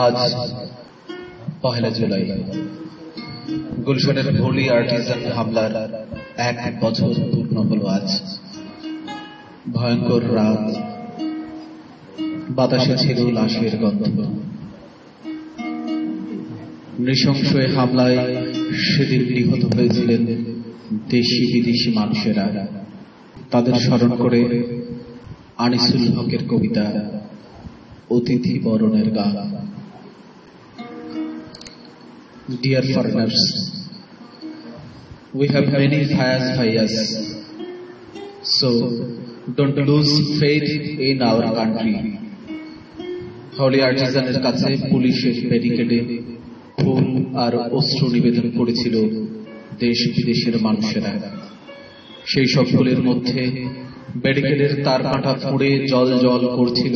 আজ পহেলা জুলাই গুলশানের ভোলি আর্টিজান হামলার 1 বছর পূর্ণ হল আজ। ভয়ঙ্কর রাত, বাতাসে ছিল লাশের গন্ধ। নৃশংস হামলায় সেদিন নিহত হয়েছিলেন দেশি বিদেশি মানুষেরা। তাদের স্মরণ করে আনিসুল হকের কবিতা অতিথি বরণের গান। Dear foreigners, we have many fires by us, so don't lose faith in our country. Holi আর্টিজানের কাছে পুলিশের ব্যারিকেডে ফুল আর অশ্রু নিবেদন করেছিল দেশ বিদেশের মানুষেরা। সেই সব ফুলের মধ্যে ব্যারিকেডের তার কাঁটা ফুঁড়ে জল জল করছিল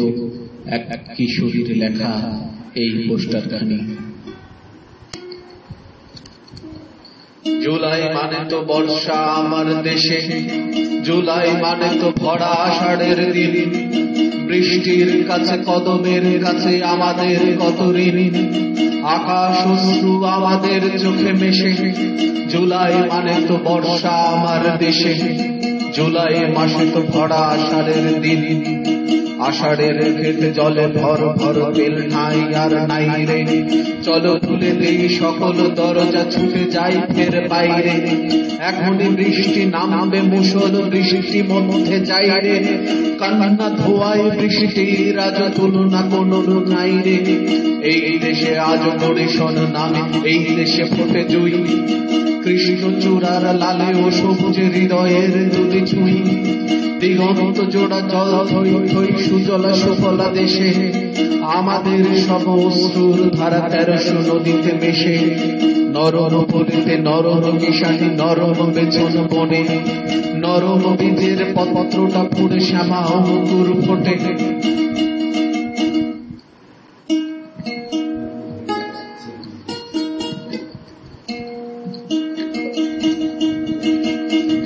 এক কিশোরীর লেখা এই পোস্টারখানি। জুলাই মানে তো বর্ষা আমার দেশে, জুলাই মানে তো ভরা আষাঢ়ের দিন। বৃষ্টির কাছে কদমের কাছে আমাদের কত ঋণ, আকাশ অশ্রু আমাদের চোখে মেশে। জুলাই মানে তো বর্ষা আমার দেশে, জুলাই মাসে তো ভরা আষাঢ়ের দিন। আষাঢ়ের খেতে জলে ভর ভর তেল নাই আর নাই রে। চলো খুলে দেই সকল দরজা, ছুটে যাই ফের বাইরে। এখনই বৃষ্টি নামবে মুষল, বৃষ্টি মধ্যে যাই রে। কান্না ধোয়ায় বৃষ্টির আজ তুলনা কোনো নাই রে। এই দেশে আজ বরিশন নামে, এই দেশে ফোটে জুই। কৃষ্ণ চূড়ার লালে ও সবুজে হৃদয়ের দুটি ছুঁই। দিগন্ত জোড়া জল থই থই সুজলা সুফলা দেশে। আমাদের সব অশ্রুর ধারা 1300 নদীতে মেশে। নরম পলিতে নরম কিষানি, নরম বেছন বনে। নরম বীজের পত্রটা পুড়ে শ্যামা অঙ্কুর ফোটে।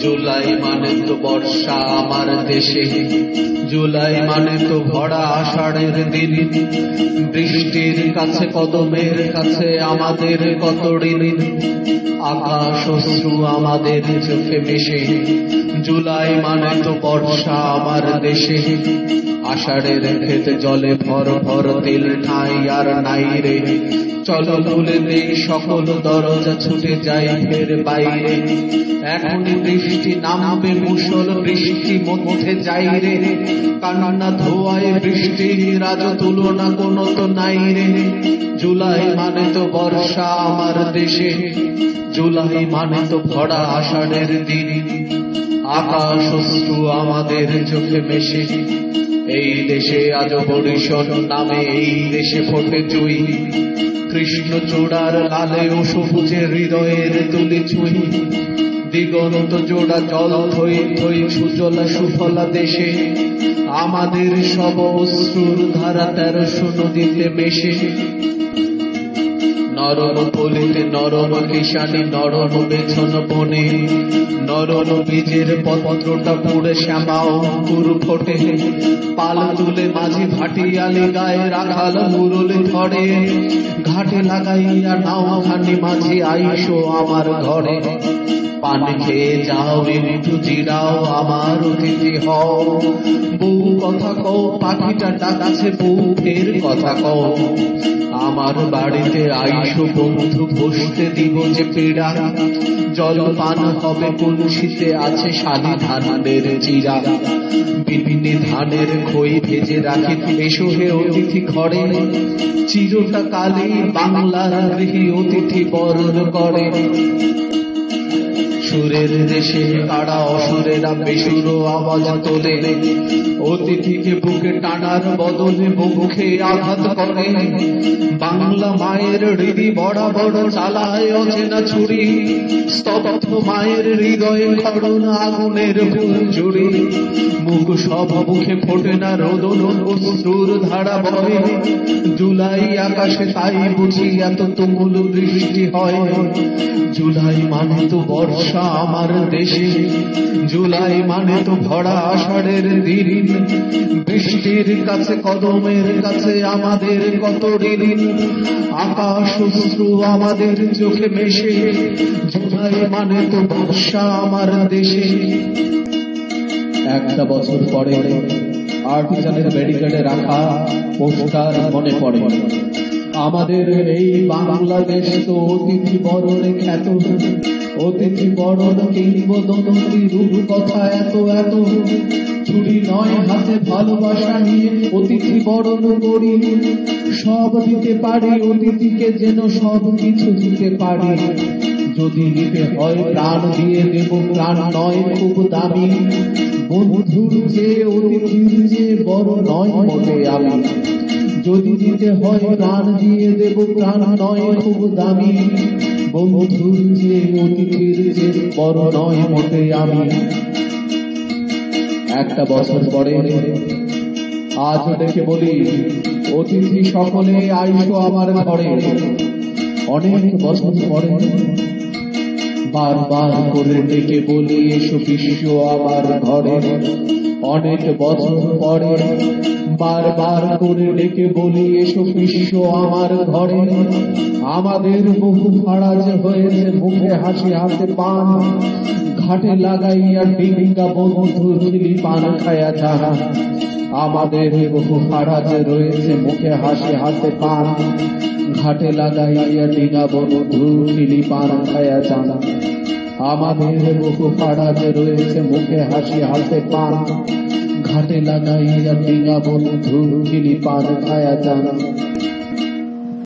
জুলাই মানে তো বর্ষা আমার দেশে, জুলাই মানে তো ভরা আষাঢ়ের দিন। বৃষ্টির কাছে কদমের কাছে আমাদের কত ঋণ, আকাশ অশ্রু আমাদের চোখে মেশে। জুলাই মানে তো বর্ষা আমার দেশে, আষাঢ়ের খেতে জলে ভর ভর তেল ঠাই আর নাই রে। চলো খুলে দেই সকল দরজা, ছুটে যাই ফের বাইরে। এখনই বৃষ্টি নামবে মুষল, বৃষ্টি মধ্যে যাই রে। কান্না ধোয়ায় বৃষ্টির আজ তুলনা কোনো তো নাই রে। জুলাই মানে তো বর্ষা আমার দেশে, জুলাই মানে তো ভরা আষাঢ়ের দিন। আকাশ অশ্রু আমাদের চোখে মেশে। এই দেশে আজ বরিশন নামে, এই দেশে ফোটে জুই। কৃষ্ণ চূড়ার লালে ও সবুজে হৃদয়ের তুলি ছুঁই। দিগন্ত জোড়া জল থই থই সুজলা সুফলা দেশে। আমাদের সব অশ্রুর ধারা 1300 নদীতে মেশে। নরম পলিতে নরম কিষানি, নরম বেছন বনে। নরম বীজের পত্রটা পুড়ে শ্যামা অঙ্কুর ফোটে। পাল তুলে মাঝি ভাটিয়ালি গায়ে রাখাল মুরলি ধরে। ঘাটে লাগাইয়া নাও খানি মাঝি আইসো আমার ঘরে। পান খেয়ে যাও একটু জিরাও, আমার অতিথি হও। বউ কথা কও, পাখিটা ডাকাছে বউ ফের কথা কও। আমার বাড়িতে আইসো বন্ধু, বসতে দিব যে পীড়া। জল পান হবে কলসিতে, আছে শালি ধানের চিরা। বিভিন্ন ধানের খই ভেজে রাখি, এসো হে অতিথি ঘরে। চিরটা কালে বাংলার গৃহী অতিথি বরণ করে। সুরের দেশে কারা অসুরেরা বেসুর আওয়াজ তোলে। অতিথিকে বুকে টানার বদলে মুখে আঘাত করে। বাংলা মায়ের হৃদি বরাবর চালায় অচেনা ছুরি। স্তব্ধ মায়ের হৃদয়ে খড়ন আগুনের ঝুড়ি। মুখ সব মুখে ফোটে না রোদন, অশ্রুর ধারা বহে। জুলাই আকাশে তাই বুঝি এত তুমুল বৃষ্টি হয়। জুলাই মানে তো বর্ষা আমার দেশে, জুলাই মানে তো ভরা আষাঢ়ের দিন। বৃষ্টির কাছে কদমের কাছে আমাদের কত ঋণ, আকাশ অশ্রু আমাদের চোখে মেশে, জুলাই মানে তো বর্ষা আমার দেশে। একটা বছর পরে আর্টিজানের ব্যারিকেডে রাখা পোস্টার মনে পড়ে, আমাদের এই বাংলাদেশ তো অতিথি বরণে খ্যাত, অতিথি বরণ কিংবদন্তি রূপকথা এত এত, ছুরি নয় হাতে ভালোবাসা নিয়ে অতিথি বরণ করি, সব দিতে পারি অতিথিকে যেন সব কিছু দিতে পারি, যদি নিতে হয় প্রাণ দিয়ে দেব, প্রাণ নয় খুব দামি, বন্ধুর যে অতিথির যে বড় নয় মোটে আমি, যদি দিতে হয় প্রাণ দিয়ে দেব, প্রাণ নয় খুব দামি, বন্ধুর যে অতিথির যে বড় নয় মোটে আমি। একটা বছর পরে আজ দেখে বলি, অতিথি সকলে আইসো আমার ঘরে। অনেক বছর পরে বারবার করে ডেকে বলি, এসো বিশ্ব আমার ঘরে। অনেক বছর পরে বারবার করে ডেকে বলি, এসো বিশ্ব আমার ঘরে। আমাদের বহু ভাড়া যে হয়েছে মুখে হাসি হাতে পান, ঘাটে লাগাইয়া ডিঙ্গা বন্ধু ঝিলি পান খায়া যাহা। আমাদের বহু ভাড়া যে রয়েছে মুখে হাসি হাতে পান, ঘাটে লাগাইয়া ডিঙ্গা বন্ধু ঝিলি পান খায়া যাহা। আমাদের বহু ভাড়া যে রয়েছে মুখে হাসি হাতে পান, ঘাটে লাগাইয়া ডিঙ্গা বন্ধু ঝিলি পান খায়া যাহা।